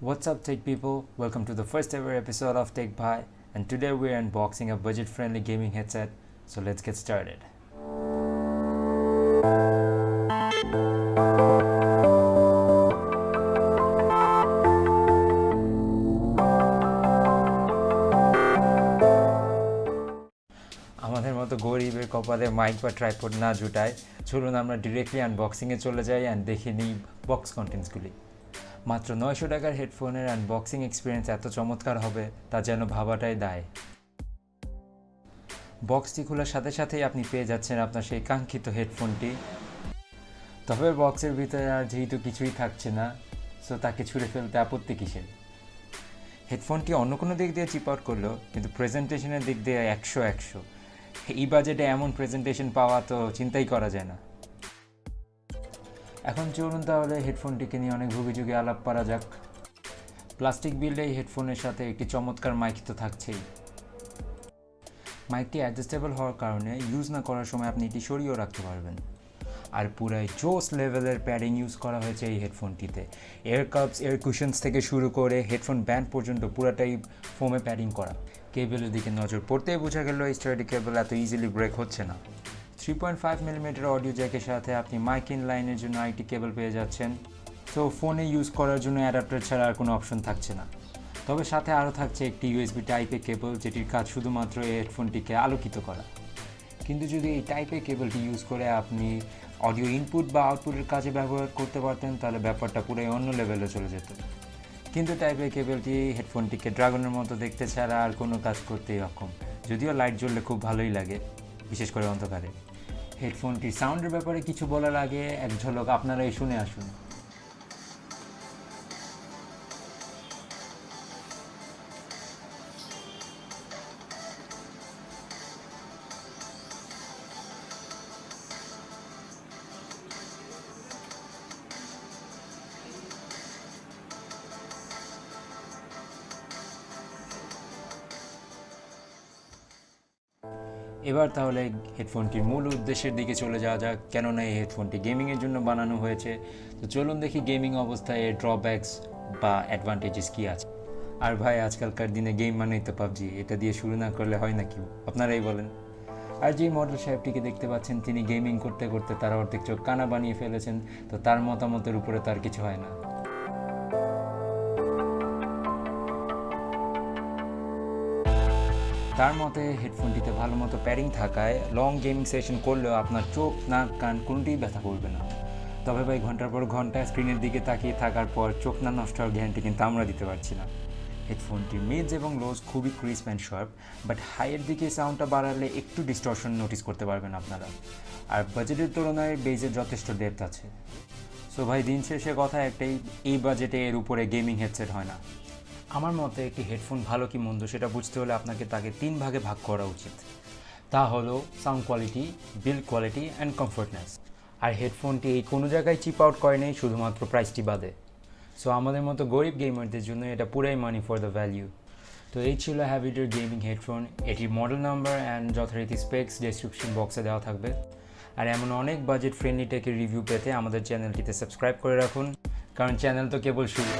What's up tech people, welcome to the first ever episode of Tech Bhai, and today we're unboxing a budget friendly gaming headset, so let's get started. আমাদের মতো গরিবের কপালে mic বা tripod না জুটায় চলুন আমরা directly আনবক্সিংয়ে চলে যাই অ্যান্ড দেখে নিই বক্স কন্টেন্টসগুলি। মাত্র 900 টাকার হেডফোনের আনবক্সিং এক্সপিরিয়েন্স এত চমৎকার হবে তা যেন ভাবাটাই দায়। বক্সটি খোলার সাথে সাথেই আপনি পেয়ে যাচ্ছেন আপনার সেই কাঙ্ক্ষিত হেডফোনটি। তবে বক্সের ভিতরে আর যেহেতু কিছুই থাকছে না, সো তাকে ছুঁড়ে ফেলতে আপত্তি কিসের। হেডফোনটি অন্য কোনো দিক দিয়ে চিপ আউট করলো, কিন্তু প্রেজেন্টেশনের দিক দিয়ে 100 এই বাজেটে এমন প্রেজেন্টেশন পাওয়া তো চিন্তাই করা যায় না। এখন চলুন তাহলে হেডফোনটিকে নিয়ে অনেক ভুগিযুগে আলাপ করা যাক। প্লাস্টিক বিল্ডে এই হেডফোনের সাথে একটি চমৎকার মাইক তো থাকছেই। মাইকটি অ্যাডজাস্টেবল হওয়ার কারণে ইউজ না করার সময় আপনি এটি সরিয়েও রাখতে পারবেন। আর পুরাই জোস লেভেলের প্যাডিং ইউজ করা হয়েছে এই হেডফোনটিতে। এয়ার কাপস, এয়ার কুশনস থেকে শুরু করে হেডফোন ব্যান্ড পর্যন্ত পুরাটাই ফোমে প্যাডিং করা। কেবলের দিকে নজর পড়তেই বোঝা গেল এই স্টাডি কেবল এত ইজিলি ব্রেক হচ্ছে না। 3.5 মিলিমিটার অডিও জ্যাকের সাথে আপনি মাইক ইন লাইনের জন্য আইটি কেবল পেয়ে যাচ্ছেন। সো ফোনে ইউজ করার জন্য অ্যাডাপ্টার ছাড়া আর কোনো অপশন থাকছে না। তবে সাথে আরও থাকছে একটি ইউএসবি টাইপ এ কেবল, যেটির কাজ শুধুমাত্র এই হেডফোনটিকে আলোকিত করা। কিন্তু যদি এই টাইপ এ কেবলটি ইউজ করে আপনি অডিও ইনপুট বা আউটপুটের কাজে ব্যবহার করতে পারতেন, তাহলে ব্যাপারটা পুরোই অন্য লেভেলে চলে যেত। কিন্তু টাইপ এ কেবলটি হেডফোনটিকে ড্রাগনের মতো দেখতে ছাড়া আর কোনো কাজ করতেই অক্ষম। যদিও লাইট জ্বললে খুব ভালোই লাগে, বিশেষ করে অন্ধকারে। হেডফোনটির সাউন্ডের ব্যাপারে কিছু বলার আগে এক ঝলক আপনারাই শুনে আসুন। এবার তাহলে হেডফোনটির মূল উদ্দেশ্যের দিকে চলে যাওয়া যাক, কেননা এই হেডফোনটি গেমিংয়ের জন্য বানানো হয়েছে। তো চলুন দেখি গেমিং অবস্থায় এর ড্রব্যাকস বা অ্যাডভান্টেজেস কী আছে। আর ভাই, আজকালকার দিনে গেম মানেই তো পাবজি, এটা দিয়ে শুরু না করলে হয় না কি, আপনারাই বলেন। আর যে মডেল সাহেবটিকে দেখতে পাচ্ছেন, তিনি গেমিং করতে করতে তার অর্ধেক চোখ কানা বানিয়ে ফেলেছেন, তো তার মতামতের উপরে তার কিছু হয় না। তার মতে হেডফোনটিতে ভালো মতো প্যাডিং থাকায় লং গেমিং সেশন করলেও আপনার চোখ, নাক, কান কোনোটিই ব্যথা করবে না। তবে ভাই, ঘন্টার পর ঘন্টা স্ক্রিনের দিকে তাকিয়ে থাকার পর চোখ না নষ্ট হওয়ার গ্যারান্টি কিন্তু আমরা দিতে পারছি না। হেডফোনটির মিডস এবং লোজ খুবই ক্রিসপ অ্যান্ড শার্প, বাট হাইয়ের দিকে সাউন্ডটা বাড়ালে একটু ডিস্টরশন নোটিস করতে পারবেন আপনারা। আর বাজেটের তুলনায় বেজের যথেষ্ট ডেপথ আছে। সো ভাই, দিন শেষে কথা একটাই, এই বাজেটে এর উপরে গেমিং হেডসেট হয় না। আমার মতে একটি হেডফোন ভালো কি মন্দ সেটা বুঝতে হলে আপনাকে তাকে 3 ভাগে ভাগ করা উচিত। তা হলো sound quality, build quality and comfortness. আর হেডফোনটি এই কোনো জায়গায় চিপ আউট করে নেই, শুধুমাত্র প্রাইসটি বাদে। সো আমাদের মতো গরিব গেমারদের জন্য এটা পুরাই মানি ফর দ্য ভ্যালিউ। তো এই ছিল হ্যাভিটের গেমিং হেডফোন। এটির মডেল নাম্বার অ্যান্ড যথারীতি স্পেক্স ডেসক্রিপশন বক্সে দেওয়া থাকবে। আর এমন অনেক বাজেট ফ্রেন্ডলি টেকের রিভিউ পেতে আমাদের চ্যানেলটিতে সাবস্ক্রাইব করে রাখুন, কারণ চ্যানেল তো কেবল শুরু।